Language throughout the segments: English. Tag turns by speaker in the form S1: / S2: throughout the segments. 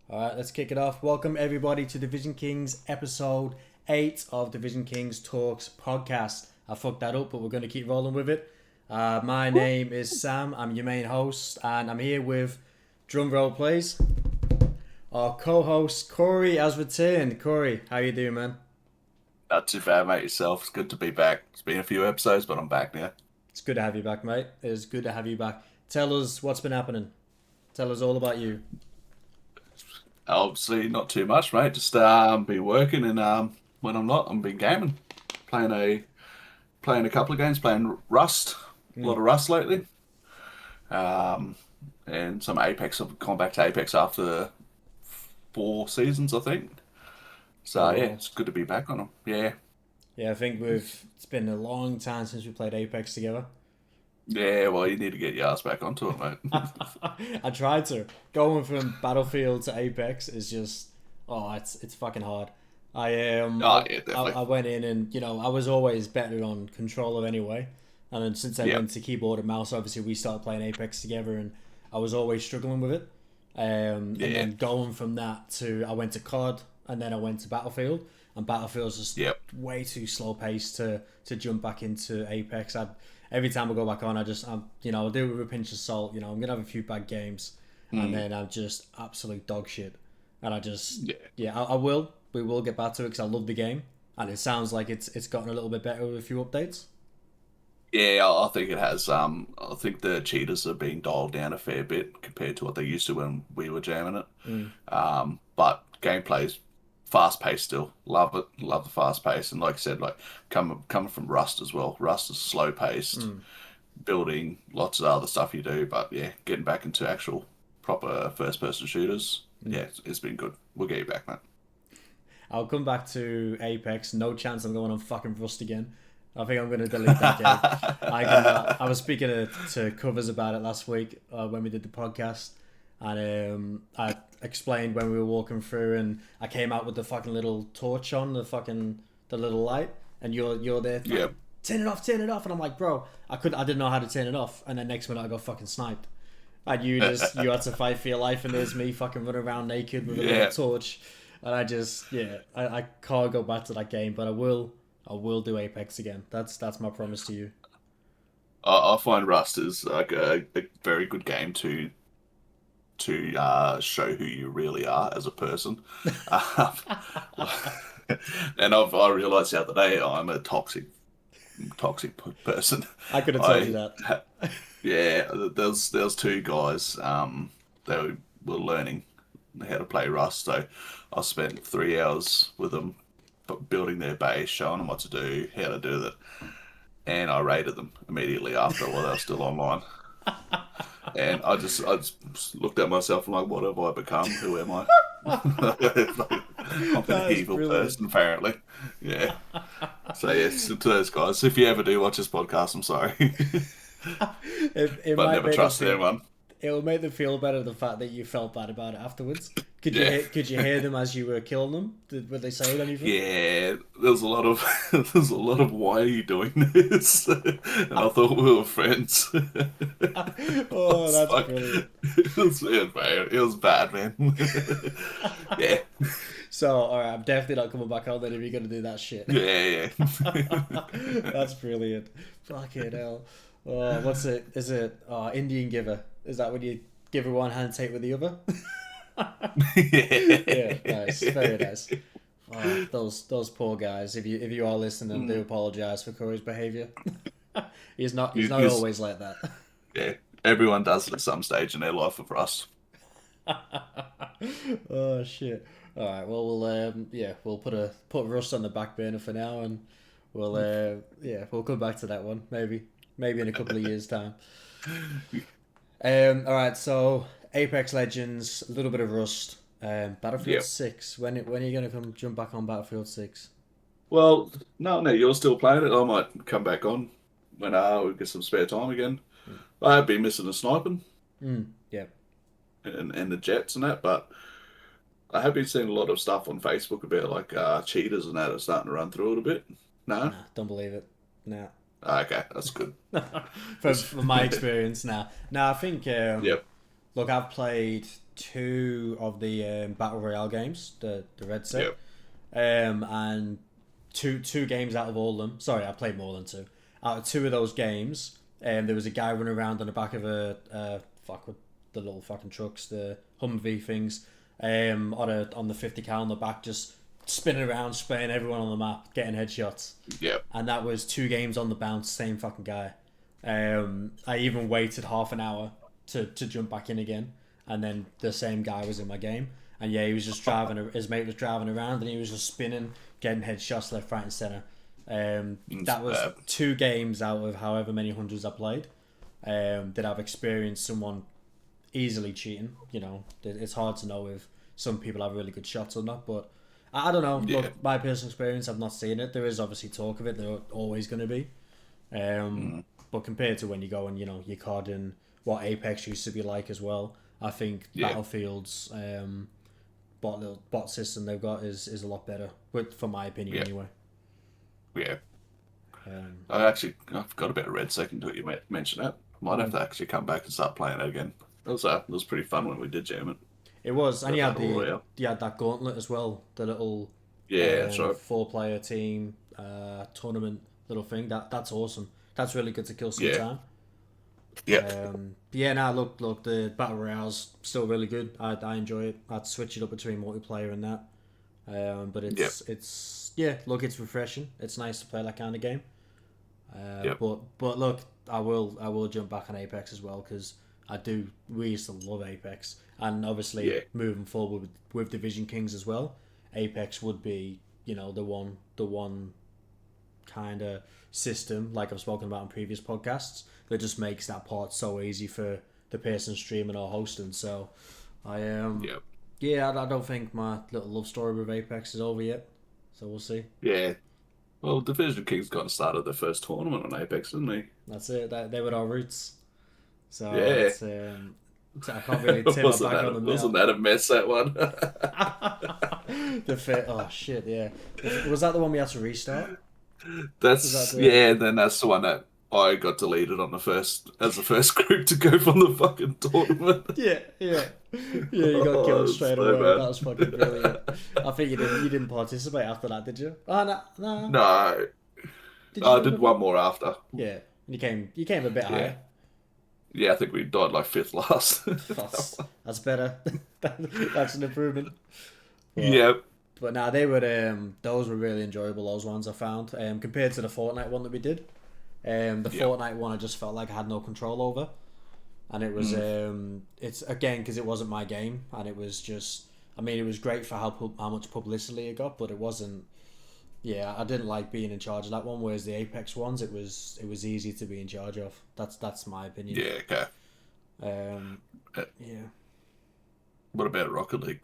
S1: Alright, let's kick it off. Welcome everybody to Division Kings episode 8 of Division Kings Talks podcast. I fucked that up, but we're going to keep rolling with it. My name is Sam, I'm your main host, and I'm here with drum roll please. Our co-host Corey has returned. Corey, how you doing, man?
S2: Not too bad, mate. Yourself. It's good to be back. It's been a few episodes, but I'm back now.
S1: It's good to have you back, mate. It's good to have you back. Tell us what's been happening. Tell us all about you.
S2: Obviously, not too much, mate. Just been working, and when I'm not, I'm been gaming, playing a couple of games, playing Rust, a lot of Rust lately, um, and some Apex. I've gone back to Apex after 4 seasons, I think. So
S1: Oh,
S2: yeah,
S1: well.
S2: it's good to be back on them. Yeah,
S1: Yeah, I think it's been a long time since we played Apex together.
S2: yeah. Well, you need to get your ass back onto it, mate.
S1: I tried to. Going from Battlefield to Apex is just it's fucking hard. I
S2: Oh yeah,
S1: I
S2: definitely.
S1: went in and I was always better on controller anyway, and then since I
S2: Yeah,
S1: went to keyboard and mouse, obviously we started playing Apex together, and I was always struggling with it. And
S2: yeah,
S1: then going from that to I went to COD and then I went to Battlefield, and Battlefield's just
S2: yeah.
S1: way too slow paced to jump back into Apex. Every time I go back on, I'll do it with a pinch of salt. I'm gonna have a few bad games, and
S2: Mm,
S1: then I'm just absolute dog shit. And I just
S2: yeah.
S1: yeah, I will. We will get back to it because I love the game, and it sounds like it's gotten a little bit better with a few updates.
S2: Yeah, I think it has. I think the cheaters are being dialed down a fair bit compared to what they used to when we were jamming it.
S1: Mm,
S2: But gameplay's fast paced still. Love it. Love the fast pace. And like I said, like coming from Rust as well. Rust is slow paced,
S1: mm.
S2: building lots of other stuff you do. But yeah, getting back into actual proper first person shooters. Yeah, it's been good. We'll get you back, man.
S1: I'll come back to Apex. No chance I'm going on fucking Rust again. I think I'm going to delete that game. I was speaking to Covers about it last week when we did the podcast, and I explained when we were walking through, and I came out with the fucking little torch on the little light, and you're there like
S2: Yeah.
S1: turn it off, and I'm like, bro, I didn't know how to turn it off, and then next minute I got fucking sniped. And you had to fight for your life, and there's me fucking running around naked with a little
S2: Yeah.
S1: torch, and I can't go back to that game, but I will do Apex again. That's my promise to you.
S2: I find Rust is like a very good game to show who you really are as a person. Um, and I realized the other day I'm a toxic person.
S1: I could have told you
S2: I
S1: that.
S2: yeah, there's two guys they were learning how to play Rust, so I spent 3 hours with them building their base, showing them what to do, how to do it, and I raided them immediately after while they were still online. And I just looked at myself and like, what have I become? Who am I? I'm an
S1: That is
S2: evil
S1: brilliant.
S2: person, apparently. Yeah. So yes, to those guys, if you ever do watch this podcast, I'm sorry,
S1: It
S2: but
S1: might
S2: never
S1: make them
S2: trusted
S1: feel.
S2: anyone.
S1: It will make them feel better the fact that you felt bad about it afterwards.
S2: Yeah.
S1: Could you hear them as you were killing them? Were they saying anything?
S2: Yeah, there's a lot of there's a lot of why are you doing this? And I thought we were friends.
S1: Oh,
S2: It's
S1: that's
S2: like
S1: brilliant.
S2: it was bad, man. Yeah,
S1: So, all right, I'm definitely not coming back on then if you're gonna do that shit.
S2: yeah, yeah.
S1: That's brilliant. Fucking hell. Oh, what's it? Is it Indian giver? Is that when you give with one hand, take with the other? Yeah, nice, very
S2: Yeah.
S1: nice. Oh, those poor guys. If you are listening, I do
S2: Mm.
S1: apologise for Corey's behaviour. He's
S2: You-
S1: not
S2: you
S1: always like that.
S2: yeah, everyone does it at some stage in their life with us.
S1: Oh shit. All right. Well, we'll put Rust on the back burner for now, and we'll come back to that one maybe in a couple of years time. All right. So Apex Legends, a little bit of Rust. Battlefield
S2: Yeah.
S1: 6. When are you gonna come jump back on Battlefield 6?
S2: Well, no, you're still playing it. I might come back on when we get some spare time again. I have been missing the sniping
S1: Yeah.
S2: and the jets and that, but I have been seeing a lot of stuff on Facebook about like cheaters and that are starting to run through it a bit. No?
S1: Nah, don't believe it. Nah.
S2: Okay, that's good.
S1: From my experience, nah. Nah, I think
S2: Yep.
S1: look, I've played two of the Battle Royale games, the red set.
S2: Yep.
S1: And two games out of all of them. Sorry, I played more than two. Out of two of those games, there was a guy running around on the back of a with the little fucking trucks, the Humvee things, on the 50 cal on the back, just spinning around, spraying everyone on the map, getting headshots.
S2: Yep.
S1: And that was two games on the bounce, same fucking guy. I even waited half an hour to jump back in again, and then the same guy was in my game. And yeah, he was just driving. His mate was driving around, and he was just spinning, getting headshots left, right, and center. That was two games out of however many hundreds I played. That I've experienced someone easily cheating. You know, it's hard to know if some people have really good shots or not, but I don't know.
S2: Yeah.
S1: Look, my personal experience, I've not seen it. There is obviously talk of it. There are always going to be. But compared to when you go and, you know, you're COD and what Apex used to be like as well, I think Battlefield's bot system they've got is a lot better, for my opinion anyway.
S2: Yeah. I've got a bit of red second to it. You mentioned that. Might have to actually come back and start playing it again. It was pretty fun when we did jam it.
S1: It was, and you had that gauntlet as well, the little
S2: that's right.
S1: 4-player team tournament little thing. That's awesome. That's really good to kill some time.
S2: Yeah.
S1: Look, the Battle Royale's still really good. I enjoy it. I'd switch it up between multiplayer and that. But it's refreshing. It's nice to play that kind of game. But look, I will jump back on Apex as well, because we used to love Apex, and obviously moving forward with Division Kings as well, Apex would be, you know, the one kind of system, like I've spoken about in previous podcasts, that just makes that part so easy for the person streaming or hosting. So I don't think my little love story with Apex is over yet, so we'll see.
S2: Well, Division Kings got started their first tournament on Apex, didn't they?
S1: That's it. They were our roots. So it's, I can't really tip my back on them.
S2: Wasn't that a mess, that one?
S1: Oh shit! Yeah, was that the one we had to restart?
S2: Then that's the one that I got deleted on the first group to go from the fucking tournament.
S1: Yeah. You got killed straight away. Bad. That was fucking brilliant. I think you didn't participate after that, did you? Oh no.
S2: No. I did one more after.
S1: Yeah, you came a bit higher.
S2: Yeah, I think we died like 5th last.
S1: That's better. That's an improvement. But now they were those were really enjoyable. Those ones I found compared to the Fortnite one that we did. Fortnite one I just felt like I had no control over, and it was it's again because it wasn't my game, and it was just, I mean, it was great for how much publicity it got, but it wasn't. Yeah, I didn't like being in charge of that one. Whereas the Apex ones, it was easy to be in charge of. That's my opinion.
S2: Yeah. Okay. What about Rocket League?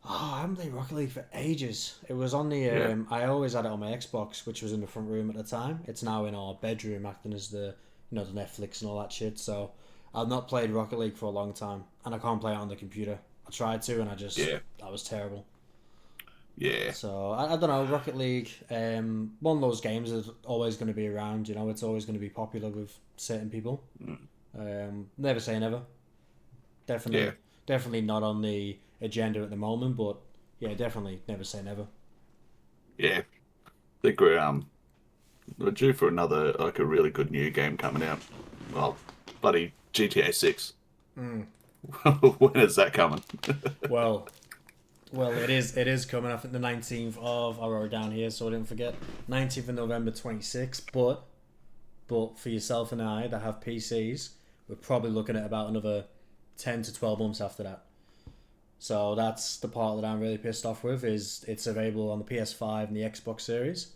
S1: Oh, I haven't played Rocket League for ages. It was on the I always had it on my Xbox, which was in the front room at the time. It's now in our bedroom, acting as the the Netflix and all that shit. So I've not played Rocket League for a long time, and I can't play it on the computer. I tried to, and that was terrible.
S2: Yeah.
S1: So I don't know, Rocket League. One of those games is always going to be around. You know, it's always going to be popular with certain people. Never say never. Definitely not on the agenda at the moment, but yeah, definitely never say never.
S2: Yeah, I think we're due for another, like, a really good new game coming out. Well, bloody GTA 6. When is that coming?
S1: Well, it is coming. I think the 19th of, I wrote it down here so I didn't forget, 19th of November 26th, but for yourself and I that have PCs, we're probably looking at about another 10 to 12 months after that. So that's the part that I'm really pissed off with, is it's available on the PS5 and the Xbox Series,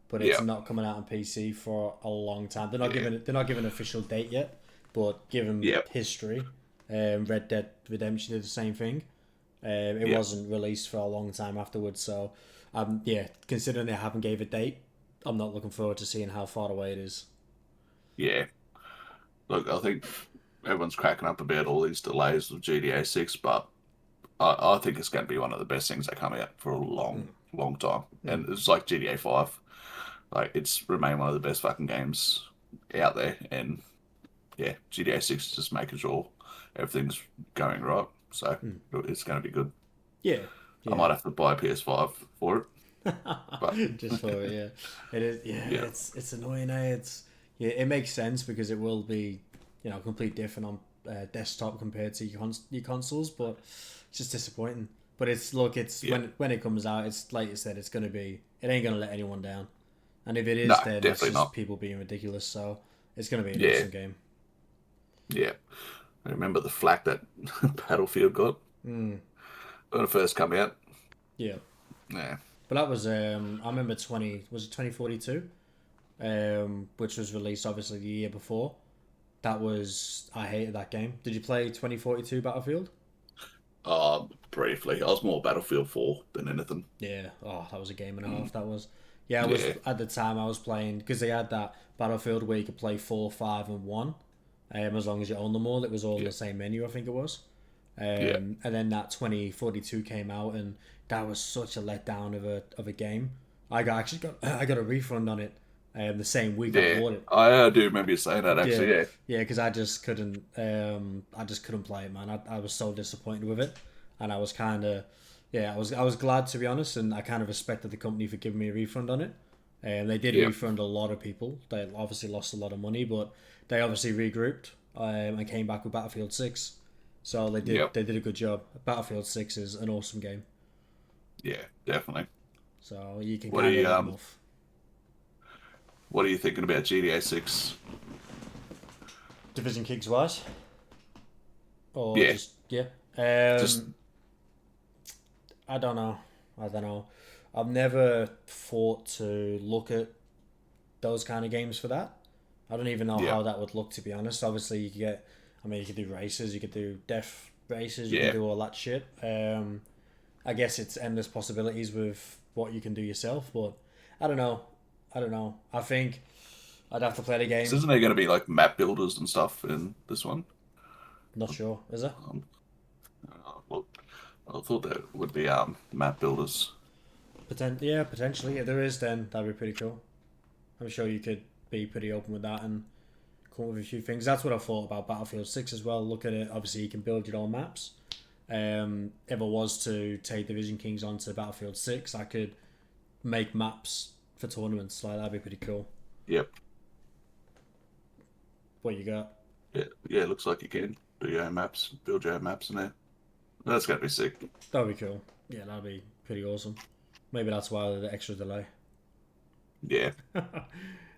S1: but it's not coming out on PC for a long time. They're not giving an official date yet, but given history, Red Dead Redemption did the same thing. It wasn't released for a long time afterwards, so considering they haven't gave a date, I'm not looking forward to seeing how far away it is.
S2: Yeah. Look, I think everyone's cracking up about all these delays with GTA 6, but I think it's going to be one of the best things that come out for a long time. And it's like GTA 5. Like, it's remained one of the best fucking games out there. And yeah, GTA 6 is just making sure everything's going right. So it's going to be good.
S1: Yeah,
S2: I
S1: yeah.
S2: might have to buy a PS5 for it, but
S1: Just for it, yeah. It is, yeah.
S2: yeah,
S1: It's annoying. It's yeah. It makes sense because it will be, complete different on desktop compared to your consoles, but it's just disappointing. But it's
S2: yeah.
S1: when it comes out, it's like you said, it's gonna be. It ain't gonna let anyone down, and if it
S2: No,
S1: is, then it's
S2: definitely
S1: just
S2: not.
S1: people being ridiculous. So it's gonna be an
S2: Yeah,
S1: awesome game.
S2: yeah. I remember the flack that Battlefield got
S1: Mm,
S2: when it first came out.
S1: yeah,
S2: Yeah,
S1: but that was I remember 2042, which was released obviously the year before. That was I hated that game. Did you play 2042 Battlefield?
S2: briefly. I was more Battlefield 4 than anything.
S1: Yeah. Oh, that was a game and a
S2: Mm,
S1: half. That was. Yeah, I was
S2: yeah,
S1: at the time I was playing because they had that Battlefield where you could play 4, 5, and 1. As long as you own them all, it was all in
S2: yeah,
S1: the same menu. I think it was.
S2: yeah,
S1: And then that 2042 came out, and that was such a letdown of a game. Actually got I got a refund on it. The same week I
S2: yeah.
S1: bought it.
S2: I do remember you saying that
S1: Yeah,
S2: actually. Yeah,
S1: yeah, because I just couldn't. I just couldn't play it, man. I was so disappointed with it, and I was kind of, yeah, I was glad to be honest, and I kind of respected the company for giving me a refund on it. And they did
S2: yeah,
S1: refund a lot of people. They obviously lost a lot of money, but they obviously regrouped and came back with Battlefield 6. So
S2: yeah,
S1: they did a good job. Battlefield 6 is an awesome game.
S2: yeah. Definitely.
S1: So you can
S2: What are
S1: kind of
S2: you
S1: write them off.
S2: What are you thinking about GTA 6?
S1: Division Kings wise, or
S2: Yeah,
S1: just yeah.
S2: just
S1: I don't know. I don't know. I've never thought to look at those kind of games for that. I don't even know
S2: yeah,
S1: how that would look, to be honest. Obviously, you could get. I mean, you could do races, you could do death races, you can
S2: yeah.
S1: do all that shit. I guess it's endless possibilities with what you can do yourself, but I don't know. I don't know. I think I'd have to play the
S2: So
S1: game.
S2: isn't there going to be like map builders and stuff in this one?
S1: Not sure. Is it?
S2: Um, well, I thought that would be map builders.
S1: Yeah, potentially. If there is, then that'd be pretty cool. I'm sure you could be pretty open with that and come up with a few things. That's what I thought about Battlefield 6 as well. Look at it. Obviously, you can build your own maps. If I was to take Division Kings onto Battlefield 6, I could make maps for tournaments. Like, that'd be pretty cool.
S2: Yep.
S1: What you got?
S2: Yeah, yeah. It looks like you can do your own maps, build your own maps in there. That's going to be sick.
S1: That'd be cool. Yeah, that'd be pretty awesome. Maybe that's why the extra delay.
S2: Yeah.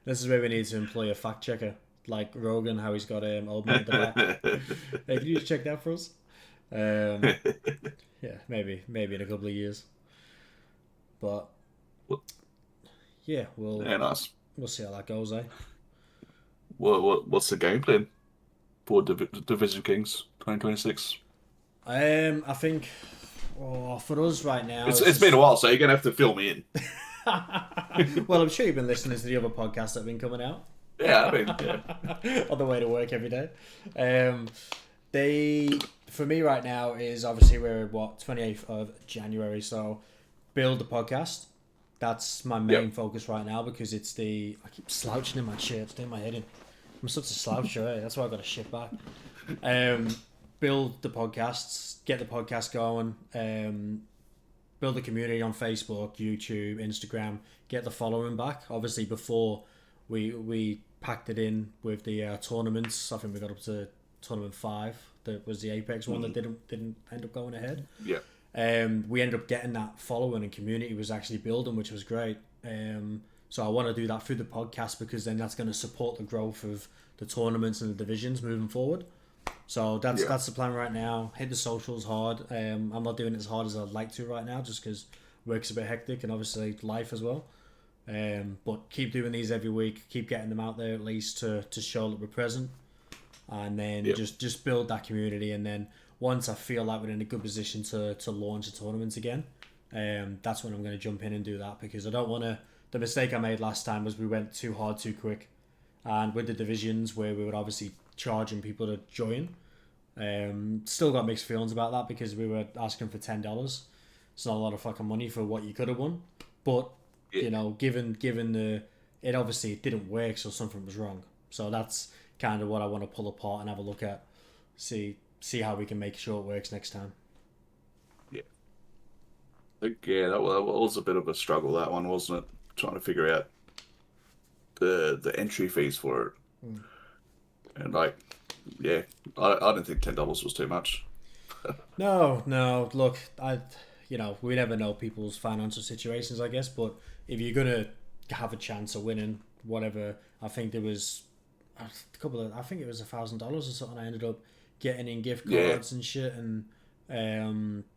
S1: This is where we need to employ a fact checker, like Rogan, how he's got old mate at the back. Hey, can you just check that for us? Yeah, maybe in a couple of years. But yeah,
S2: Yeah, nice.
S1: we'll see how that goes, eh?
S2: What's the game plan for Division Kings 2026?
S1: I think for us right now,
S2: It's been a while, so you're gonna have to fill me in.
S1: well, I'm sure you've been listening to the other podcasts that have been coming out
S2: Yeah, I mean, yeah,
S1: on the way to work every day. They for me right now is obviously we're 28th of January, so build the podcast. That's my main
S2: yep,
S1: focus right now because it's I keep slouching in my chair, it's doing my head in. I'm such a sloucher, eh? That's why I got to shift back. Um, build the podcasts, get the podcast going, build a community on Facebook, YouTube, Instagram, get the following back. Obviously, before we packed it in with the tournaments, I think we got up to tournament 5. That was the Apex one that didn't end up going ahead.
S2: yep,
S1: We ended up getting that following and community was actually building, which was great. So I want to do that through the podcast because then that's going to support the growth of the tournaments and the divisions moving forward. So
S2: yeah,
S1: that's the plan right now. Hit the socials hard. I'm not doing it as hard as I'd like to right now, just because work's a bit hectic and obviously life as well. But keep doing these every week. Keep getting them out there at least to show that we're present, and then
S2: yep,
S1: just build that community. And then once I feel like we're in a good position to launch a tournament again, that's when I'm going to jump in and do that because I don't want to. The mistake I made last time was we went too hard too quick, and with the divisions where we were obviously charging people to join. Still got mixed feelings about that because we were asking for $10. It's not a lot of fucking money for what you could have won, but
S2: yeah,
S1: given it obviously it didn't work, so something was wrong. So that's kind of what I want to pull apart and have a look at, see see how we can make sure it works next time.
S2: Yeah. I think, yeah, that was a bit of a struggle, that one, wasn't it? Trying to figure out the entry fees for it.
S1: Mm.
S2: And like, yeah, I didn't think $10 was too much.
S1: No. Look, we never know people's financial situations, I guess. But if you're gonna have a chance of winning whatever, I think there was I think it was $1,000 or something. I ended up getting in gift
S2: Yeah,
S1: cards and shit, and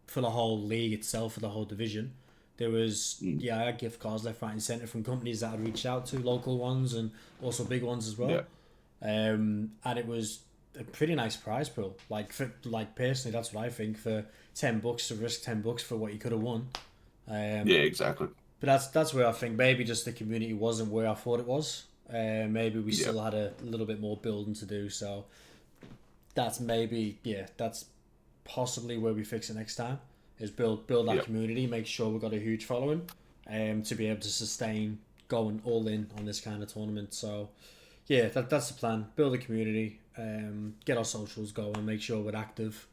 S1: for the whole league itself, for the whole division, there was
S2: mm,
S1: I had gift cards left, right, and centre from companies that I'd reached out to, local ones and also big ones as well.
S2: yeah,
S1: And it was a pretty nice prize pool. Like personally, that's what I think, for $10 to risk $10 for what you could have won.
S2: yeah,
S1: Um,
S2: exactly.
S1: but that's where I think maybe just the community wasn't where I thought it was. Maybe we
S2: Yeah,
S1: still had a little bit more building to do. So that's possibly where we fix it next time. Is build that
S2: yeah,
S1: community, make sure we've got a huge following, to be able to sustain going all in on this kind of tournament. So yeah, that's the plan. Build a community, get our socials going, make sure we're active,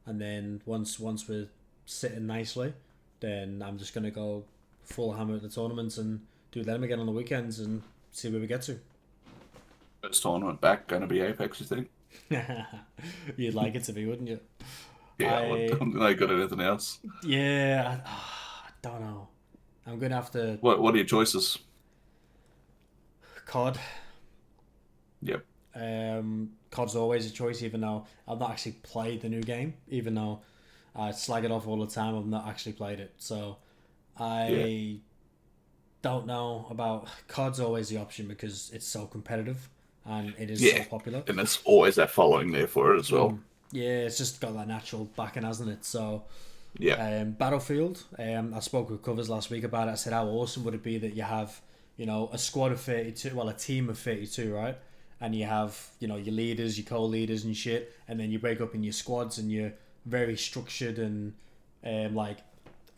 S1: and then once we're sitting nicely, then I'm just gonna go full hammer at the tournaments and do them again on the weekends and see where we get to.
S2: first tournament back going to be Apex, you think?
S1: You'd like it to be, wouldn't you?
S2: Yeah, I would.
S1: I
S2: I'm not good at anything else.
S1: I don't know. I'm gonna have to
S2: What are your choices?
S1: COD.
S2: Yep.
S1: COD's always a choice, even though I've not actually played the new game. Even though I slag it off all the time, I've not actually played it. So
S2: Yeah.
S1: I don't know about COD's always the option because it's so competitive and it is so
S2: Yeah.
S1: popular.
S2: And there's always that following there for it as well.
S1: Yeah, it's just got that natural backing, hasn't it? So
S2: Yeah.
S1: Battlefield. I spoke with Covers last week about it. I said, how awesome would it be that you have, a squad of 32, well, a team of 32, right? And you have, your leaders, your co-leaders and shit, and then you break up in your squads and you're very structured, and like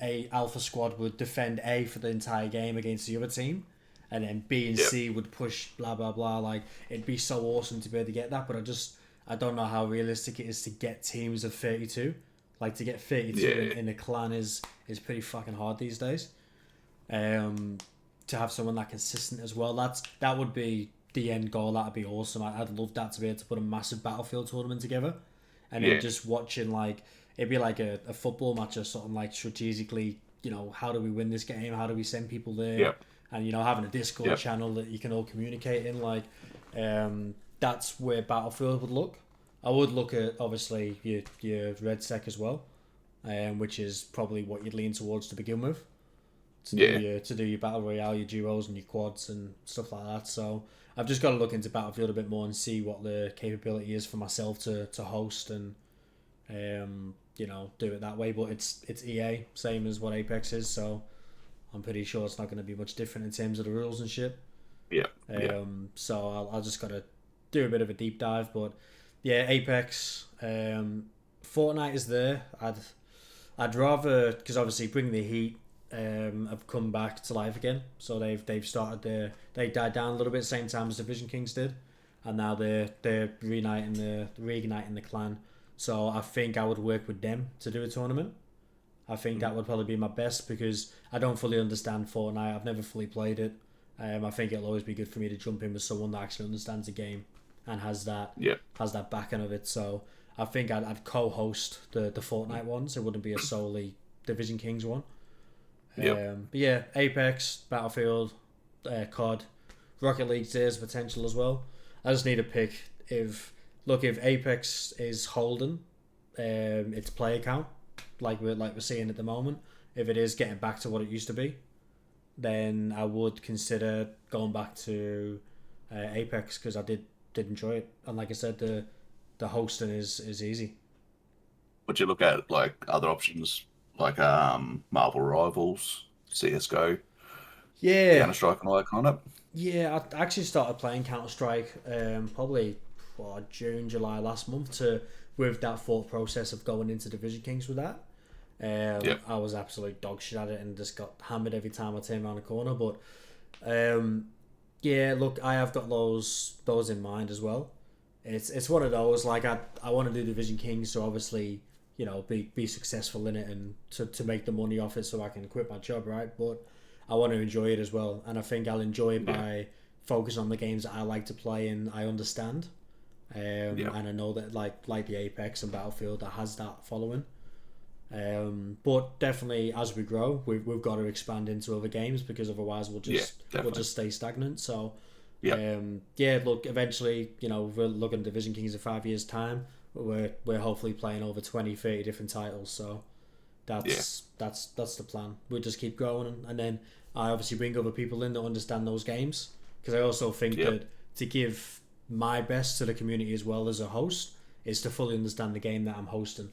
S1: a alpha squad would defend A for the entire game against the other team, and then B and
S2: Yep.
S1: C would push blah blah blah. Like, it'd be so awesome to be able to get that, but I don't know how realistic it is to get teams of 32. Like, to get 32
S2: Yeah.
S1: in a clan is pretty fucking hard these days. Um, to have someone that consistent as well, that would be the end goal. That'd be awesome. I'd love that, to be able to put a massive Battlefield tournament together, and then
S2: Yeah.
S1: just watching, like, it'd be like a football match or something, like, strategically. How do we win this game? How do we send people there?
S2: Yep.
S1: And having a Discord
S2: Yep.
S1: channel that you can all communicate in, like, that's where Battlefield would look. I would look at, obviously, your Red Sec as well, which is probably what you'd lean towards to begin with,
S2: Yeah.
S1: to do your battle royale, your duos, and your quads and stuff like that. So I've just got to look into Battlefield a bit more and see what the capability is for myself to host and do it that way. But it's EA, same as what Apex is, so I'm pretty sure it's not going to be much different in terms of the rules and shit.
S2: Yeah. Yeah.
S1: So I'll just got to do a bit of a deep dive, but yeah, Apex, Fortnite is there. I'd rather, because obviously Bring the Heat have come back to life again, so they've started they died down a little bit, same time as Division Kings did, and now they're reigniting the clan. So I think I would work with them to do a tournament. I think that would probably be my best, because I don't fully understand Fortnite. I've never fully played it. I think it'll always be good for me to jump in with someone that actually understands the game and has
S2: Yeah.
S1: that backing of it. So I think I'd co-host the Fortnite ones. It wouldn't be a solely Division Kings one.
S2: Yep.
S1: But yeah, Apex, Battlefield, COD, Rocket League's there's potential as well. I just need to pick. If Apex is holding its player count, like we're seeing at the moment, if it is getting back to what it used to be, then I would consider going back to Apex, because I did enjoy it, and like I said, the hosting is easy.
S2: Would you look at like other options like Marvel Rivals, CS:GO,
S1: Yeah,
S2: Counter Strike, and all that kind of?
S1: yeah. I actually started playing Counter Strike probably June, July last month, to with that thought process of going into Division Kings with that.
S2: Yep.
S1: I was absolute dog shit at it and just got hammered every time I turned around the corner. But yeah, look, I have got those in mind as well. it's one of those, like, I want to do Division Kings, so obviously, you know, be successful in it and to make the money off it so I can quit my job, right? But I want to enjoy it as well, and I think I'll enjoy it by focusing on the games that I like to play and I understand. And I know that like the Apex and Battlefield that has that following. But definitely as we grow, we've got to expand into other games because otherwise we'll just stay stagnant. So look, eventually, you know, we're looking at Division Kings in 5 years' time. We're hopefully playing over 20, 30 different titles. So that's the plan. We'll just keep growing, and then I obviously bring other people in that understand those games, because I also think that to give my best to the community as well as a host is to fully understand the game that I'm hosting.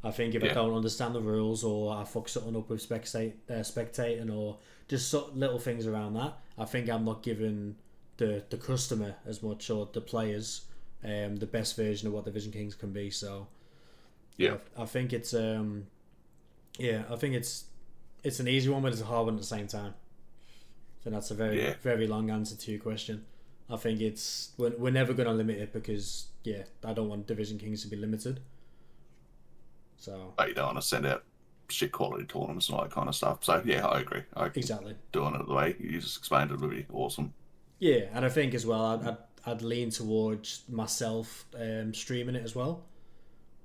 S1: I think if I don't understand the rules, or I fuck something up with spectating, or just little things around that, I think I'm not giving the customer as much, or the players, the best version of what Division Kings can be. So I think it's it's an easy one, but it's a hard one at the same time. So that's a very long answer to your question. I think we're never going to limit it, because I don't want Division Kings to be limited. So,
S2: but you don't want to send out shit quality tournaments and all that kind of stuff. So yeah, I agree.
S1: Exactly.
S2: Doing it the way you just explained it would be awesome.
S1: Yeah, and I think as well, I'd lean towards myself streaming it as well.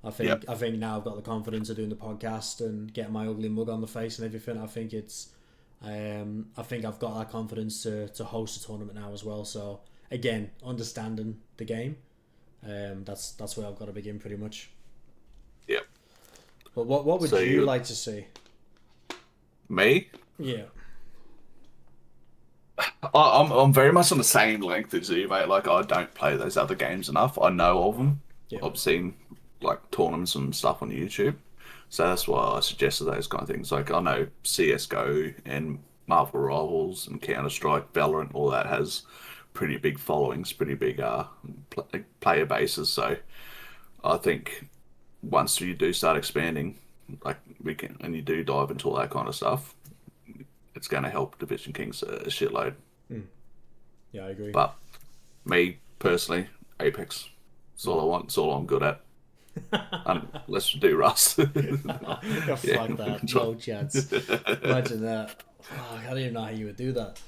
S1: I think now I've got the confidence of doing the podcast and getting my ugly mug on the face and everything. I think I've got that confidence to host a tournament now as well. So again, understanding the game, that's where I've got to begin pretty much.
S2: Yep.
S1: But what would you like to see?
S2: Me?
S1: Yeah.
S2: I'm very much on the same length as you, mate. Like, I don't play those other games enough. I know of them.
S1: Yeah.
S2: I've seen like tournaments and stuff on YouTube, so that's why I suggested those kind of things. Like, I know CS:GO and Marvel Rivals and Counter Strike, Valorant, all that has pretty big followings, pretty big player bases. So I think once you do start expanding, like and you do dive into all that kind of stuff, it's going to help Division Kings a shitload.
S1: Yeah, I agree.
S2: But me personally, Apex. It's all I want. It's all I'm good at. Let's do Rust.
S1: Fuck that. No chance. Imagine that. Oh, I don't even know how you would do that.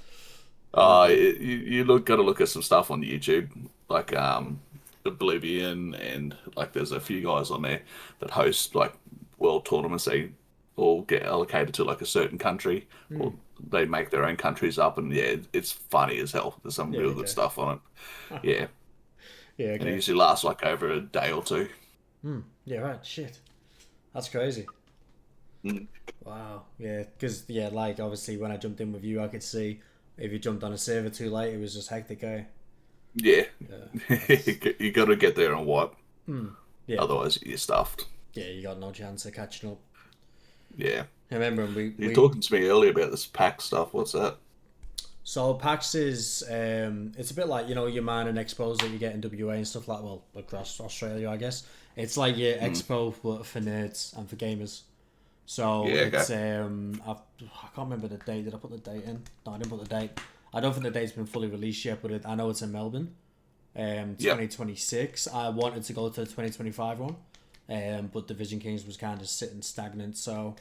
S2: You gotta look at some stuff on YouTube, like Oblivion, and like there's a few guys on there that host like world tournaments. They all get allocated to like a certain country, or they make their own countries up, and it's funny as hell. There's some real good stuff on it. Yeah.
S1: Yeah, okay.
S2: And it usually lasts like over a day or two.
S1: Yeah, right. Shit. That's crazy. Wow. Yeah, because, like, obviously when I jumped in with you, I could see if you jumped on a server too late, it was just hectic, eh?
S2: Yeah. You got to get there and wipe.
S1: Yeah.
S2: Otherwise, you're stuffed.
S1: Yeah, you got no chance of catching up.
S2: Yeah.
S1: I remember
S2: you were talking to me earlier about this pack stuff. What's that?
S1: So PAX is it's a bit like, you know, your Man and Expos that you get in WA and stuff like, well, across Australia, I guess. It's like your Expo but for nerds and for gamers. So it's I can't remember the date. Did I put the date in? No, I didn't put the date. I don't think the date's been fully released yet, but I know it's in Melbourne. 2026. I wanted to go to the 2025 one, but Division Kings was kind of sitting stagnant. So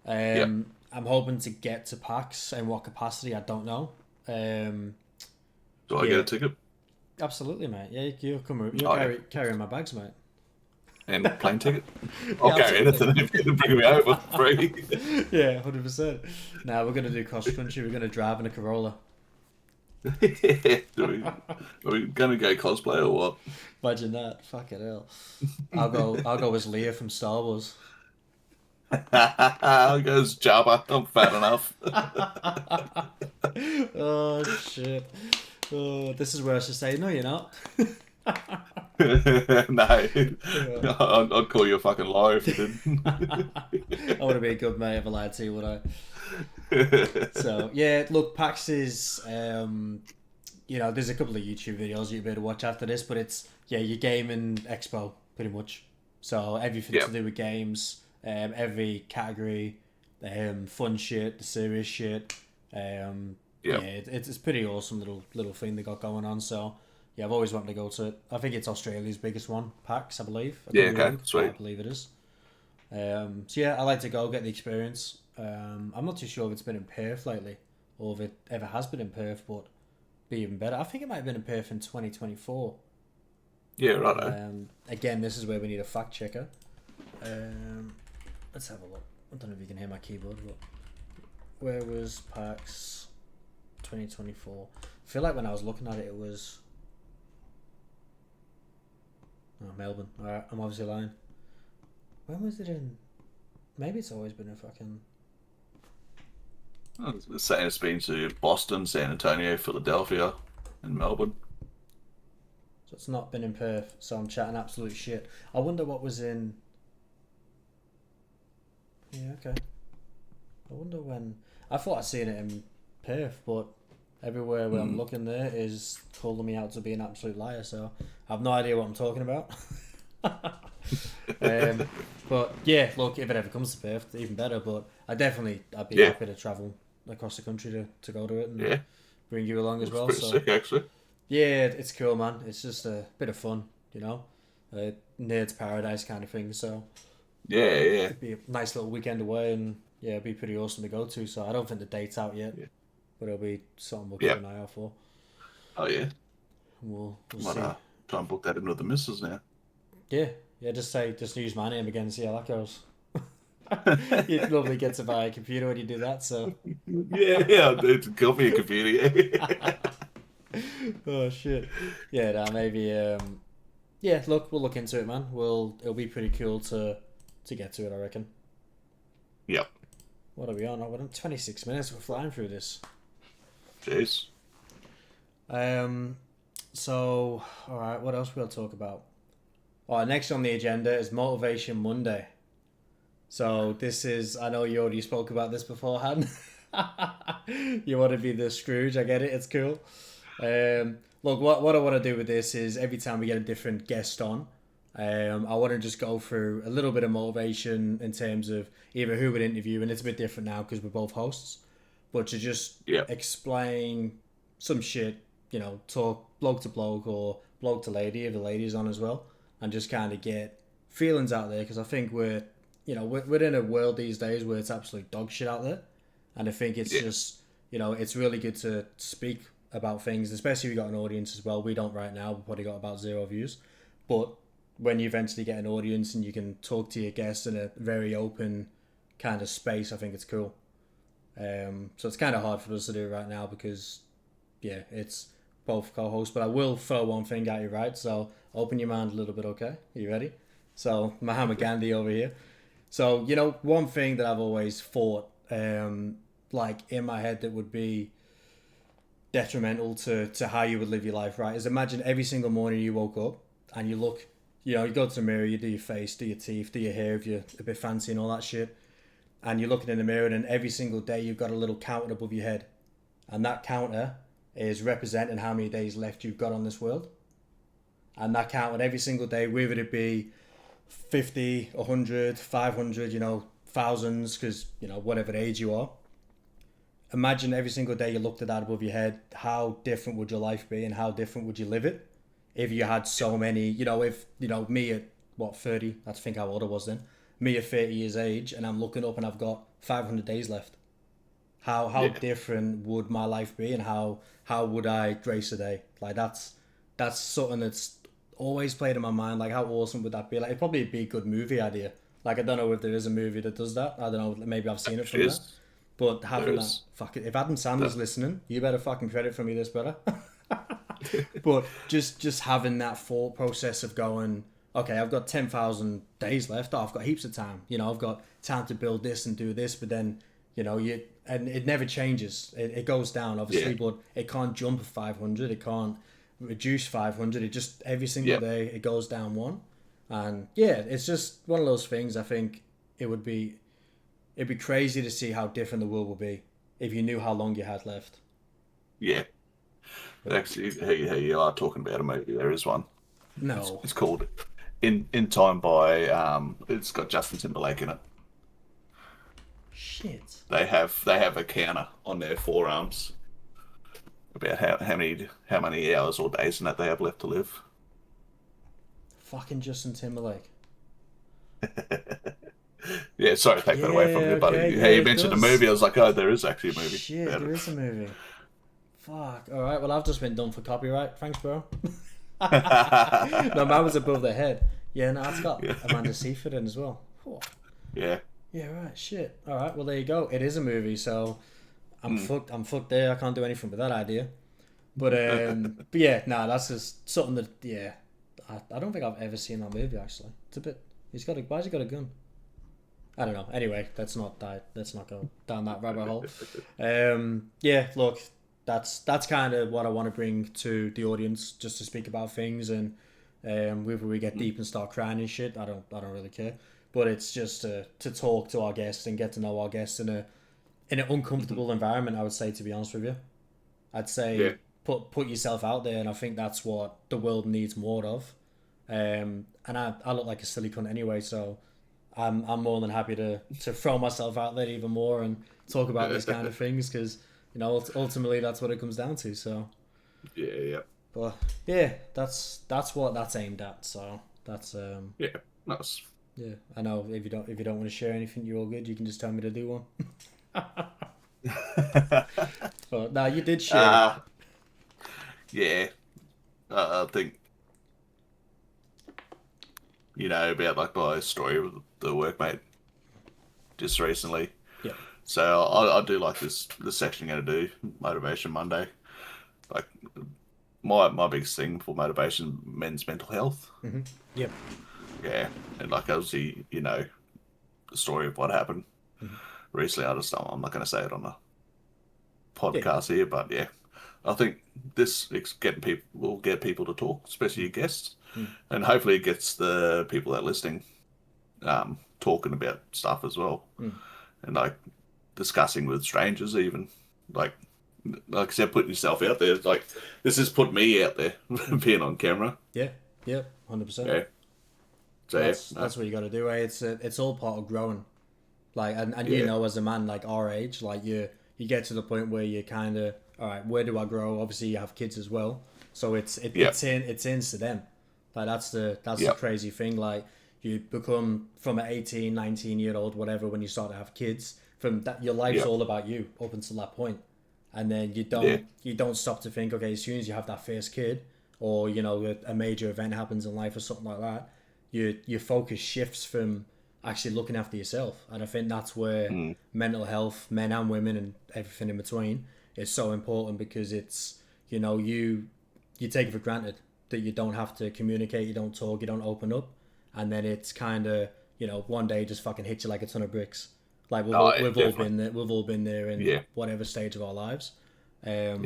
S1: I'm hoping to get to PAX. In what capacity, I don't know.
S2: Do I get a ticket?
S1: Absolutely, mate. Yeah, you'll come. Carrying my bags, mate.
S2: And plane ticket? I'll carry anything if you can bring me over free.
S1: Yeah, 100%. Now we're gonna do cross country. We're gonna drive in a Corolla.
S2: Are we gonna go cosplay or what?
S1: Imagine that. Fucking hell. I'll go as Leah from Star Wars.
S2: I'll go as Jabba. I'm fat enough.
S1: Oh shit. Oh, this is where I should say no, you're not.
S2: No, I'd call you a fucking liar if you didn't.
S1: I want to be a good mate if I lied to you, would I? So yeah, look, PAX is there's a couple of YouTube videos you better watch after this, but it's your gaming expo pretty much. So everything to do with games, every category, fun shit, the serious shit. It's pretty awesome little thing they got going on. So yeah, I've always wanted to go to it. I think it's Australia's biggest one, PAX, I believe. I
S2: Yeah,
S1: could be
S2: okay,
S1: wrong, but I
S2: sweet.
S1: believe it is. So yeah, I like to go get the experience. I'm not too sure if it's been in Perth lately, or if it ever has been in Perth, but be even better. I think it might have been in Perth in 2024.
S2: Yeah, righto.
S1: Again, this is where we need a fact checker. Um, let's have a look. I don't know if you can hear my keyboard, but where was PAX 2024? I feel like when I was looking at it, it was Melbourne. Alright, I'm obviously lying. When was it in? Maybe it's always been in fucking.
S2: It's saying it's been to Boston, San Antonio, Philadelphia, and Melbourne.
S1: So it's not been in Perth. So I'm chatting absolute shit. I wonder what was in. Yeah, okay. I wonder when. I thought I'd seen it in Perth, but everywhere where I'm looking there is calling me out to be an absolute liar. So I have no idea what I'm talking about. But yeah, look, if it ever comes to Perth, even better. But I'd be
S2: Yeah,
S1: happy to travel across the country to go to it and
S2: yeah.
S1: bring you along as
S2: Looks
S1: well.
S2: pretty
S1: So
S2: sick, actually.
S1: yeah, it's cool, man. It's just a bit of fun, nerd's paradise kind of thing. So
S2: Yeah, yeah,
S1: it'd be a nice little weekend away, and yeah, it'd be pretty awesome to go to. So I don't think the date's out yet,
S2: yeah.
S1: but it'll be something we'll keep
S2: Yeah.
S1: an eye out for.
S2: Oh, yeah.
S1: And we'll
S2: Might
S1: see.
S2: try and book that in with the missus now.
S1: Yeah, yeah. Just use my name again and see how that goes. You normally get to buy a computer when you do that, so.
S2: Yeah, yeah. It's coffee and computer. Yeah.
S1: Oh shit. Yeah, nah, maybe. Yeah, look, we'll look into it, man. It'll be pretty cool to get to it, I reckon.
S2: Yep.
S1: What are we on? Oh, we're on 26 minutes. We're flying through this.
S2: Jeez.
S1: Um. So, all right. What else we'll talk about? All right. Next on the agenda is Motivation Monday. So this is. I know you already spoke about this beforehand. You want to be the Scrooge? I get it. It's cool. Look, what I want to do with this is every time we get a different guest on, I want to just go through a little bit of motivation in terms of either who would interview, and it's a bit different now because we're both hosts, but to just
S2: Yep.
S1: explain some shit, talk bloke to bloke or bloke to lady if the lady's on as well, and just kind of get feelings out there because I think we're in a world these days where it's absolute dog shit out there, and I think it's
S2: Yeah.
S1: just it's really good to speak about things, especially if you got an audience as well. We don't right now. We've probably got about 0 views, but when you eventually get an audience and you can talk to your guests in a very open kind of space, I think it's cool. So it's kind of hard for us to do right now because yeah, it's both co-hosts. But I will throw one thing at you, right? So open your mind a little bit, okay? Are you ready? So Mahatma Gandhi over here. So one thing that I've always thought, like in my head, that would be detrimental to how you would live your life, right? Is imagine every single morning you woke up and you look, you go to the mirror, you do your face, do your teeth, do your hair if you're a bit fancy and all that shit, and you're looking in the mirror, and every single day you've got a little counter above your head, and that counter is representing how many days left you've got on this world, and that counter every single day, whether it be 50, 100, 500, thousands, because whatever age you are. Imagine every single day you looked at that above your head. How different would your life be, and how different would you live it if you had so many? If me at what 30, I think how old I was then. Me at 30 years age, and I'm looking up and I've got 500 days left. How
S2: Yeah.
S1: different would my life be, and how would I grace a day? Like that's something that's always played in my mind. Like how awesome would that be? Like it'd probably be a good movie idea. Like I don't know if there is a movie that does that. I don't know. Maybe I've seen it somewhere.
S2: Cheers.
S1: But
S2: There
S1: having that,
S2: is.
S1: fuck it. If Adam Sandler's
S2: That,
S1: listening, you better fucking credit for me this, brother. But just having that thought process of going, okay, I've got 10,000 days left. Oh, I've got heaps of time. I've got time to build this and do this. But then, and it never changes. It goes down,
S2: yeah.
S1: obviously, but it can't jump 500. It can't reduce 500. It just every single
S2: Yeah.
S1: day it goes down one. And yeah, it's just one of those things. I think it would be it'd be crazy to see how different the world would be if you knew how long you had left.
S2: Yeah. Actually, hey, you are talking about a movie. There is one.
S1: No.
S2: It's called In Time by it's got Justin Timberlake in it.
S1: Shit.
S2: They have a counter on their forearms, about how many hours or days and that they have left to live.
S1: Fucking Justin Timberlake.
S2: Yeah, sorry to take that away from you, buddy.
S1: Okay,
S2: Hey, you
S1: it
S2: mentioned a
S1: does.
S2: movie. I was like, oh, there is actually a movie
S1: Shit,
S2: about
S1: there
S2: it.
S1: is a movie. Fuck. All right. Well, I've just been done for copyright. Thanks, bro. No, mine was above the head. Yeah, no, it's got
S2: Yeah.
S1: Amanda Seyfried in as well. Whew.
S2: Yeah.
S1: Yeah, right. Shit. All right. Well, there you go. It is a movie, so I'm fucked. I'm fucked there. I can't do anything with that idea. But yeah, nah, that's just something that I don't think I've ever seen that movie actually. It's a bit. Why's he got a gun? I don't know. Anyway, let's not go down that rabbit hole. Yeah, look, that's kind of what I want to bring to the audience, just to speak about things, and whether we get deep and start crying and shit, I don't really care. But it's just to talk to our guests and get to know our guests in an uncomfortable environment. I would say, to be honest with you, I'd say
S2: Yeah.
S1: put yourself out there, and I think that's what the world needs more of. And I look like a silly cunt anyway, so I'm more than happy to throw myself out there even more and talk about these kind of things, because ultimately that's what it comes down to. So
S2: Yeah.
S1: but yeah, that's what that's aimed at. So that's
S2: Yeah. Nice.
S1: yeah. I know if you don't want to share anything, you're all good. You can just tell me to do one. But no, you did share.
S2: Yeah. I think about like my story with the workmate just recently.
S1: Yeah.
S2: So I do like this section you're gonna do, Motivation Monday. Like my biggest thing for motivation, men's mental health.
S1: Yep.
S2: Yeah, and like obviously the story of what happened recently. I'm not gonna say it on the podcast here, but yeah, I think this is will get people to talk, especially your guests, and hopefully it gets the people that are listening talking about stuff as well, and like discussing with strangers even, like I said, putting yourself out there. Like this has put me out there, being on camera.
S1: Yeah. Yep. 100%.
S2: Yeah. So
S1: That's what you got to do. It's all part of growing. Like, and as a man like our age, like you get to the point where you kind of, all right, where do I grow? Obviously, you have kids as well, so it's into them. Like that's the crazy thing. Like you become from an 18, 19-year-old, whatever, when you start to have kids. From that, your life's all about you up until that point, and then you don't stop to think. Okay, as soon as you have that first kid, or a major event happens in life or something like that, your focus shifts from actually looking after yourself. And I think that's where mental health, men and women and everything in between, is so important, because it's you take it for granted that you don't have to communicate, you don't talk, you don't open up, and then it's kind of one day just fucking hits you like a ton of bricks. Like we've all been there in whatever stage of our lives. But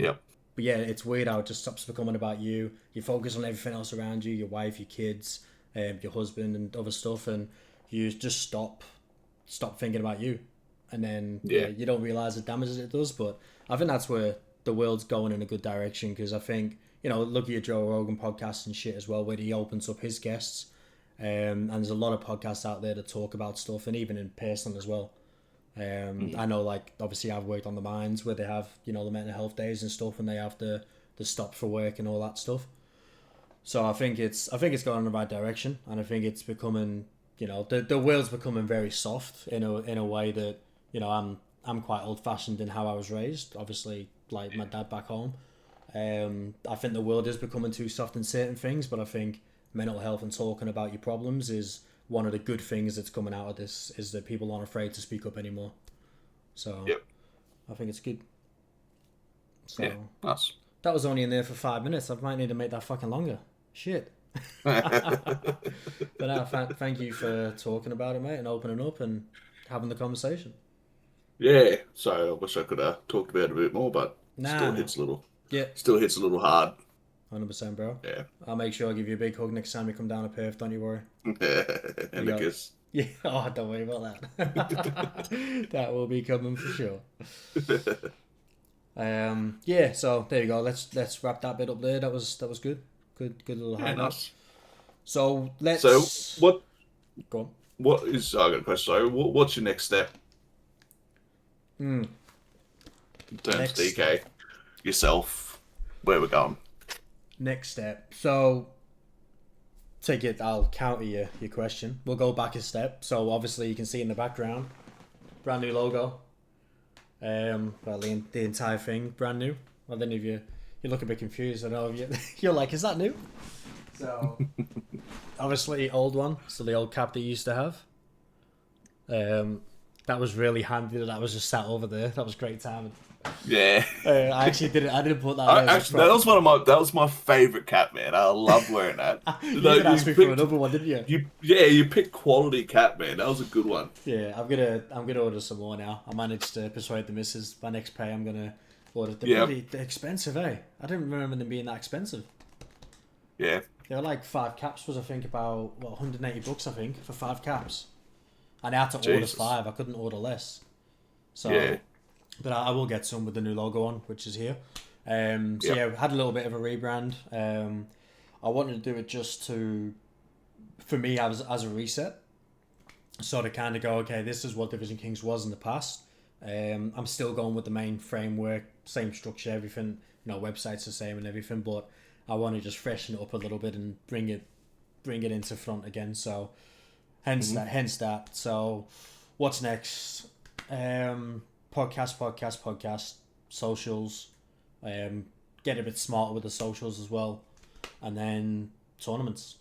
S1: yeah, it's weird how it just stops becoming about you. You focus on everything else around you, your wife, your kids, your husband and other stuff, and you just stop thinking about you. And then you don't realise the damages it does. But I think that's where the world's going in a good direction, because I think, look at your Joe Rogan podcast and shit as well, where he opens up his guests. And there's a lot of podcasts out there that talk about stuff, and even in person as well. I know, like, obviously I've worked on the mines where they have, the mental health days and stuff, and they have the stop for work and all that stuff. So I think it's going in the right direction, and I think it's becoming, the world's becoming very soft in a way that, I'm quite old fashioned in how I was raised. Obviously, like my dad back home. I think the world is becoming too soft in certain things, but I think mental health and talking about your problems is one of the good things that's coming out of this, is that people aren't afraid to speak up anymore. So I think it's good. So
S2: nice.
S1: That was only in there for 5 minutes. I might need to make that fucking longer. Shit. But thank you for talking about it, mate, and opening up and having the conversation.
S2: Yeah, so I wish I could have talked about it a bit more, but hits a little.
S1: Yeah.
S2: Still hits a little hard.
S1: 100%, bro.
S2: Yeah.
S1: I'll make sure I give you a big hug next time you come down to Perth, don't you worry.
S2: And a kiss.
S1: Yeah, oh, don't worry about that. That will be coming for sure. Yeah, so there you go. Let's wrap that bit up there. That was good. Good little highlight.
S2: Nice.
S1: So let's.
S2: So what?
S1: Go on.
S2: What is? I got a question. So what's your next step? In terms of DK, yourself, where we're going.
S1: Next step. So, take it. I'll counter your question. We'll go back a step. So obviously you can see in the background, brand new logo. Well, the entire thing brand new. Well, then if you look a bit confused, I know you're like, is that new? So obviously old one. So the old cap that you used to have. That was really handy. That was just sat over there. That was great timing.
S2: Yeah.
S1: I actually didn't. I didn't put that.
S2: Actually, that was my favorite cap, man. I love wearing that.
S1: You did ask me for another one, didn't you?
S2: You picked quality cap, man. That was a good one.
S1: Yeah, I'm gonna order some more now. I managed to persuade the missus. My next pay, I'm gonna order. They're expensive, eh? I didn't remember them being that expensive.
S2: Yeah.
S1: They were like 5 caps was I think about $180 I think for 5 caps, and I had to order 5. I couldn't order less. So. Yeah. But I will get some with the new logo on, which is here. Yeah, we had a little bit of a rebrand. I wanted to do it just for me, as a reset. So to kind of go, okay, this is what Division Kings was in the past. I'm still going with the main framework, same structure, everything. Website's the same and everything, but I want to just freshen it up a little bit and bring it into front again. So hence that. So what's next? Podcast, socials, get a bit smarter with the socials as well, and then tournaments.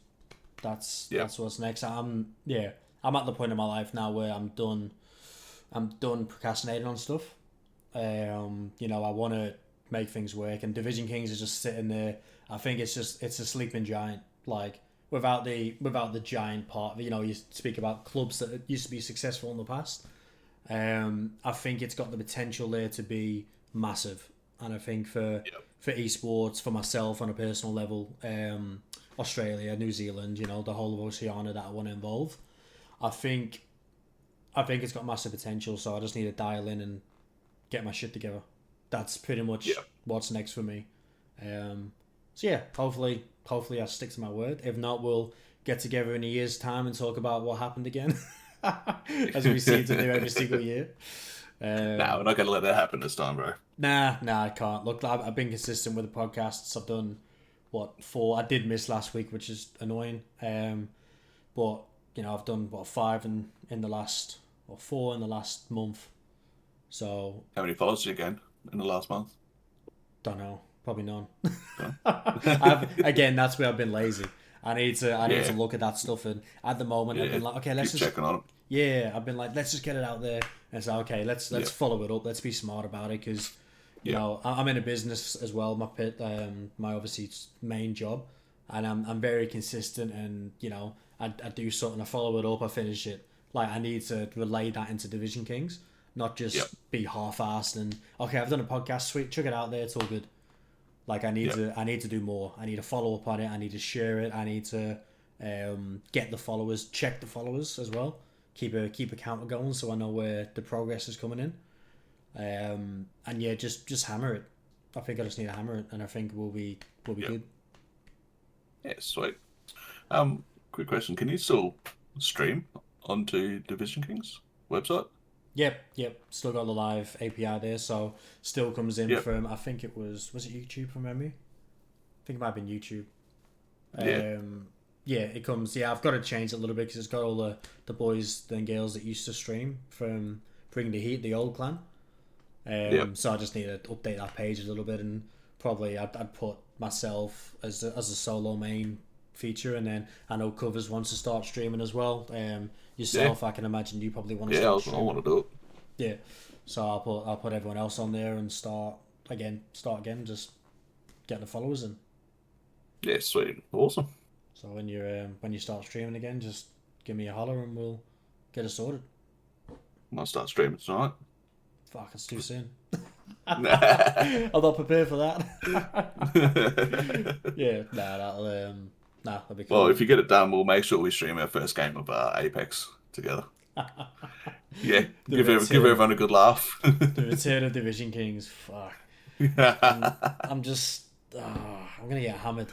S1: That's what's next. I'm at the point in my life now where I'm done procrastinating on stuff. I want to make things work, and Division Kings is just sitting there. I think it's a sleeping giant. Like without the giant part, you speak about clubs that used to be successful in the past. I think it's got the potential there to be massive, and I think for esports, for myself on a personal level, Australia, New Zealand, the whole of Oceania that I want to involve, I think it's got massive potential. So I just need to dial in and get my shit together. That's pretty much what's next for me. So yeah, hopefully I stick to my word. If not, we'll get together in a year's time and talk about what happened again. As we seem to do every single year.
S2: We're not going to let that happen this time, bro.
S1: Nah, I can't. Look, I've been consistent with the podcasts. I've done, 4? I did miss last week, which is annoying. But, I've done, 5 in the last, or 4 in the last month. So...
S2: How many followers did you gain in the last month?
S1: Don't know. Probably none. Again, that's where I've been lazy. I need to look at that stuff, and at the moment I've been like, okay, let's just
S2: checking on it.
S1: Yeah, I've been like, let's just get it out there, and say, okay, let's follow it up. Let's be smart about it, because you know I'm in a business as well. My obviously main job, and I'm very consistent, and I do something, I follow it up, I finish it. Like I need to relay that into Division Kings, not just be half-assed and okay, I've done a podcast, sweet, chuck it out there, it's all good. Like I need to do more. I need to follow up on it. I need to share it. I need to get the followers, check the followers as well. Keep a counter going so I know where the progress is coming in. And yeah, just hammer it. I think I just need to hammer it, and I think we'll be good.
S2: Yeah, sweet. Quick question: can you still stream onto Division Kings website?
S1: Yep. Still got the live API there, so still comes in from, I think it was it YouTube from memory? I think it might have been YouTube. It comes, I've got to change it a little bit because it's got all the boys and girls that used to stream from Bring the Heat, the old clan. So I just need to update that page a little bit, and probably I'd put myself as a solo main feature, and then I know Covers wants to start streaming as well. Yourself, I can imagine you probably want to start streaming.
S2: I want to do it.
S1: Yeah, so I'll put everyone else on there and start again, just get the followers in.
S2: Yeah, sweet, awesome.
S1: So when you start streaming again, just give me a holler and we'll get it sorted.
S2: I'll start streaming tonight.
S1: Fuck, it's too soon. I'm not prepared for that. That'll be cool.
S2: Well, if you get it done, we'll make sure we stream our first game of Apex together. Yeah, give everyone a good laugh.
S1: The return of Division Kings. Fuck. I'm just. I'm gonna get hammered.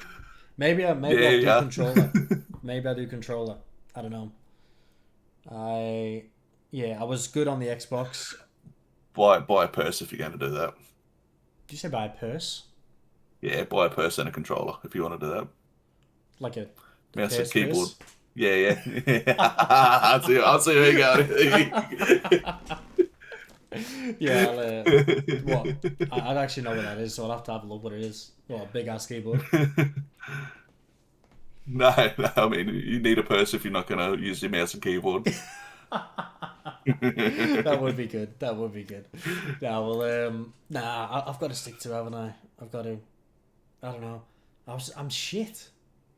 S1: Maybe I do controller. Maybe I do controller. I don't know. I was good on the Xbox.
S2: Buy a purse if you're going to do that.
S1: Did you say buy a purse?
S2: Yeah, buy a purse and a controller if you want to do that.
S1: Like a
S2: Mouse and
S1: purse
S2: keyboard.
S1: purse.
S2: Yeah, yeah. I'll see where you go.
S1: Yeah, what? I don't actually know what that is, so I'll have to have a look what it is. What, a big ass keyboard?
S2: No, I mean, you need a purse if you're not going to use your mouse and keyboard.
S1: That would be good. That would be good. Nah, well, I've got to stick to, haven't I? I've got to. I don't know. I'm shit.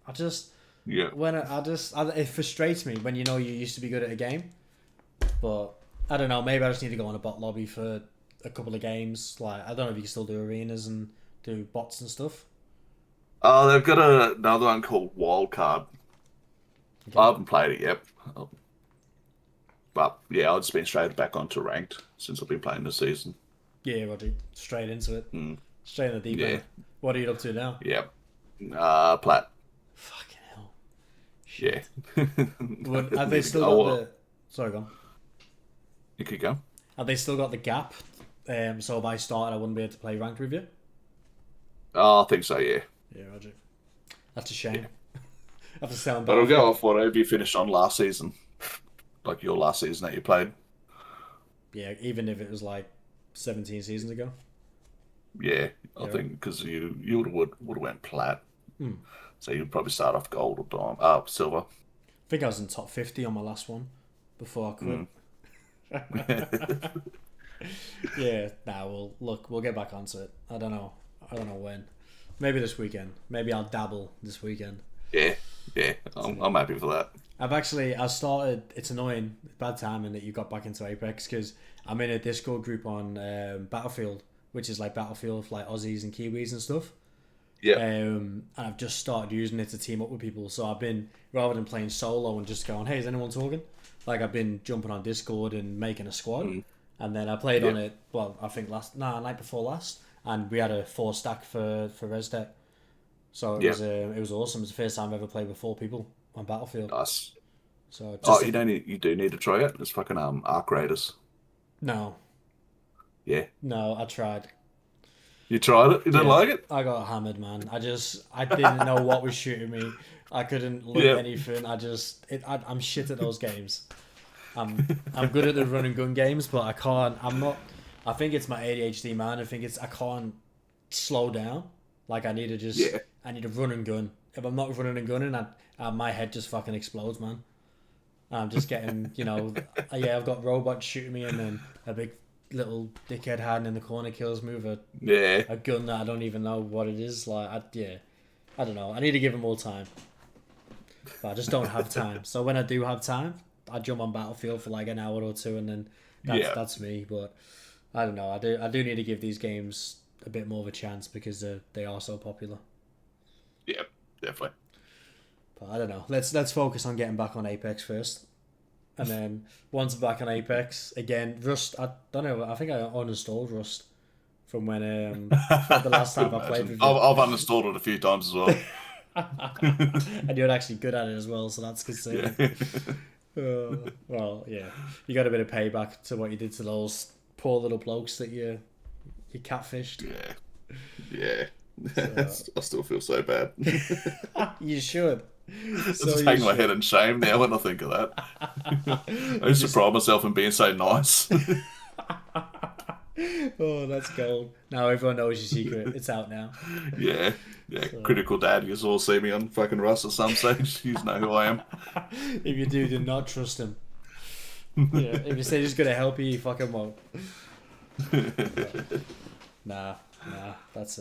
S1: I just
S2: Yeah.
S1: it frustrates me when you know you used to be good at a game, but I don't know. Maybe I just need to go on a bot lobby for a couple of games. Like I don't know if you can still do arenas and do bots and stuff.
S2: Oh, they've got another one called Wildcard. I
S1: Okay.
S2: haven't played it yet. But yeah, I've just been straight back onto ranked since I've been playing this season.
S1: Yeah, Roger. Straight into it.
S2: Mm,
S1: Straight in the deep
S2: yeah,
S1: end. What are you up to now?
S2: yeah. Plat.
S1: Fucking hell.
S2: Yeah.
S1: Shit. Have they
S2: Need to
S1: still
S2: go.
S1: got
S2: Oh,
S1: the? Sorry, go on.
S2: you could go.
S1: Have they still got the gap? So if I started, I wouldn't be able to play ranked with you.
S2: Oh, I think so, yeah.
S1: Yeah, Roger. That's a shame.
S2: Yeah.
S1: I have to sound
S2: But it'll go
S1: Battlefield.
S2: off whatever you finished on last season. Like your last season that you played.
S1: Yeah, even if it was like 17 seasons ago.
S2: Yeah, I
S1: Yeah.
S2: think because you would have went plat.
S1: Hmm.
S2: So you'd probably start off gold or silver.
S1: I think I was in top 50 on my last one before I quit.
S2: Mm.
S1: Yeah, nah, we'll get back onto it. I don't know. I don't know when. Maybe this weekend. Maybe I'll dabble this weekend.
S2: Yeah, yeah. I'm happy for that.
S1: I started, it's annoying, bad timing that you got back into Apex because I'm in a Discord group on Battlefield, which is like Battlefield for like Aussies and Kiwis and stuff.
S2: Yeah,
S1: And I've just started using it to team up with people. So I've been, rather than playing solo and just going, hey, is anyone talking? Like I've been jumping on Discord and making a squad.
S2: mm.
S1: And then I played on
S2: Yeah,
S1: it, well, I think night before last. And we had a 4 stack for ResDeck. So
S2: yeah.
S1: it was awesome. It's the first time I've ever played with 4 people on Battlefield.
S2: Nice.
S1: So
S2: Oh,
S1: just,
S2: you do need to try it. It's fucking Arc Raiders.
S1: no,
S2: Yeah,
S1: no, I tried.
S2: you tried it. You didn't
S1: Yeah,
S2: like it.
S1: I got hammered, man. I didn't know what was shooting me. I couldn't look
S2: Yeah.
S1: anything. I'm shit at those games. I'm good at the run and gun games, but I can't. I'm not. I think it's my ADHD, man. I can't slow down. Like
S2: Yeah.
S1: I need to run and gun. If I'm not running and gunning, my head just fucking explodes, man. I'm just getting, yeah, I've got robots shooting me, and then a big little dickhead hiding in the corner kills me with
S2: Yeah.
S1: a gun that I don't even know what it is. Like, I don't know. I need to give him more time, but I just don't have time. So when I do have time, I jump on Battlefield for like an hour or two, and then
S2: Yeah.
S1: that's me. But I don't know. I do need to give these games a bit more of a chance because they are so popular.
S2: Yeah. Definitely.
S1: But I don't know. Let's focus on getting back on Apex first, and then once I'm back on Apex again, Rust. I don't know. I think I uninstalled Rust from when from the last time I played
S2: Imagine.
S1: with you.
S2: I've uninstalled it a few times as well.
S1: And you're actually good at it as well, so that's concerning.
S2: Yeah.
S1: Well, yeah, you got a bit of payback to what you did to those poor little blokes that you catfished.
S2: Yeah. Yeah.
S1: So,
S2: I still feel so bad.
S1: you should.
S2: It's
S1: So
S2: just
S1: you
S2: hang my
S1: should.
S2: head in shame now when I think of that. I used to pride myself in being so nice.
S1: Oh, that's gold. Now everyone knows your secret. It's out now.
S2: Yeah. Yeah.
S1: So,
S2: Critical dad, you all see me on fucking Rust at some stage. You know who I am.
S1: if you do not trust him. Yeah, if you say he's gonna help you, you fucking won't. Nah, that's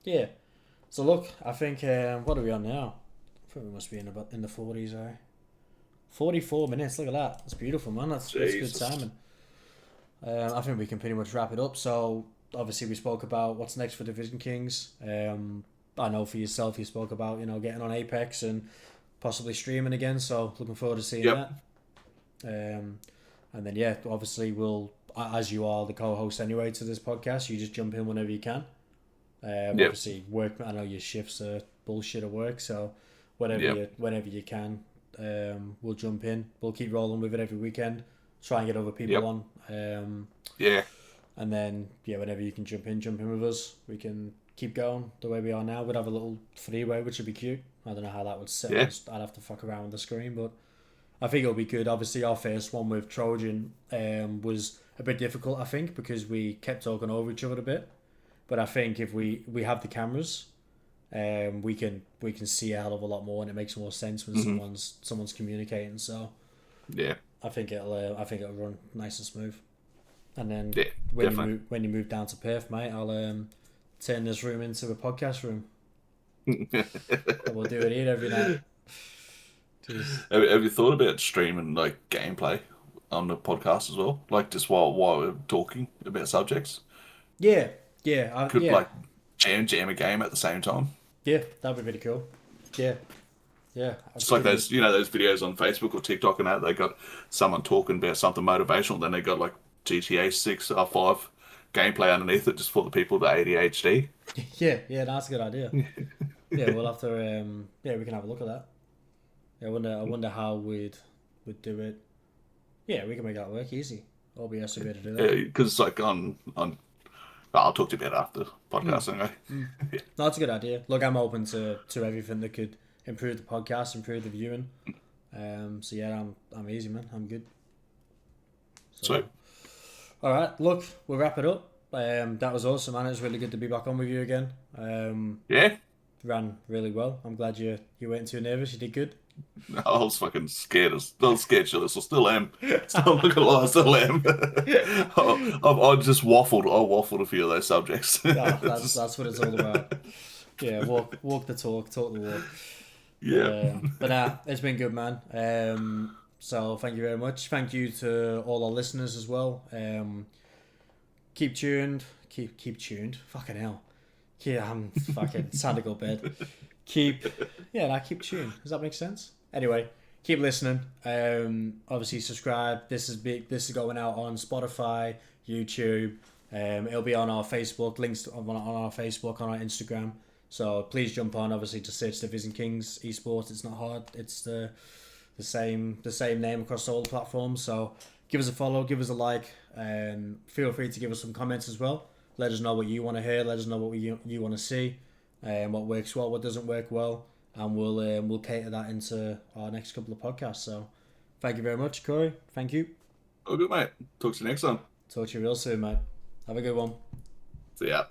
S1: yeah. So look, I think what are we on now? I think we must be in the 40s, eh? 44 minutes. Look at that. That's beautiful, man. That's good
S2: Jesus.
S1: timing. I think we can pretty much wrap it up. So obviously we spoke about what's next for Division Kings. I know for yourself you spoke about getting on Apex and possibly streaming again. So looking forward to seeing
S2: Yep.
S1: that. And then yeah, obviously we'll, as you are the co-host anyway to this podcast, you just jump in whenever you can.
S2: Yep.
S1: Obviously work. I know your shifts are bullshit at work, so
S2: Yep.
S1: whenever you can, we'll jump in. We'll keep rolling with it every weekend. Try and get other people
S2: Yep.
S1: on.
S2: Yeah.
S1: And then yeah, whenever you can jump in with us. We can keep going the way we are now. We'd have a little freeway, which would be cute. I don't know how that would sit.
S2: Yeah.
S1: I'd have to fuck around with the screen, but I think it'll be good. Obviously, our first one with Trojan was a bit difficult, I think, because we kept talking over each other a bit. But I think if we have the cameras, we can see a hell of a lot more, and it makes more sense when someone's communicating. So
S2: Yeah.
S1: I think it'll run nice and smooth. And then
S2: Yeah,
S1: when you move down to Perth, mate, I'll turn this room into a podcast room. And we'll do it here every night. Jeez.
S2: Have you thought about streaming like gameplay on the podcast as well? Like just while we're talking about subjects,
S1: Yeah,
S2: could like jam a game at the same time.
S1: yeah, that'd be pretty cool. Yeah, yeah.
S2: Just like those those videos on Facebook or TikTok and that they got someone talking about something motivational, then they got like GTA 6 or 5 gameplay underneath it just for the people with ADHD.
S1: Yeah, that's a good idea. Yeah, we'll have to. We can have a look at that. Yeah, I wonder how we'd do it. Yeah, we can make that work easy. OBS will be able to do that.
S2: Yeah, because it's like on. I'll talk to you about it after the podcast anyway.
S1: No, that's a good idea. Look, I'm open to everything that could improve the podcast, improve the viewing. So yeah, I'm easy, man. I'm good. So,
S2: Sweet.
S1: All right, look, we'll wrap it up. That was awesome, man. It was really good to be back on with you again.
S2: Yeah.
S1: Ran really well. I'm glad you weren't too nervous. You did good.
S2: I was fucking scared. I was scared shitless. I still am. Still not gonna lie, I still am. I just waffled. I waffled a few of those subjects.
S1: Yeah, that's what it's all about. Yeah, walk the talk the walk.
S2: Yeah.
S1: But it's been good, man. So thank you very much. Thank you to all our listeners as well. Keep tuned. Keep tuned. Fucking hell. Yeah, I'm fucking sad to go bed. Keep tuned. Does that make sense? Anyway, keep listening. Obviously subscribe. This is going out on Spotify, YouTube. It'll be on our Facebook, links on our Facebook, on our Instagram. So please jump on. Obviously, just search Division Kings Esports. It's not hard. It's the same name across all the platforms. So give us a follow, give us a like, and feel free to give us some comments as well. Let us know what you want to hear. Let us know what you want to see, what works well, what doesn't work well, and we'll cater that into our next couple of podcasts. So, thank you very much, Corey. Thank you.
S2: Oh, good, mate. Talk to you next time.
S1: Talk to you real soon, mate. Have a good one.
S2: See ya.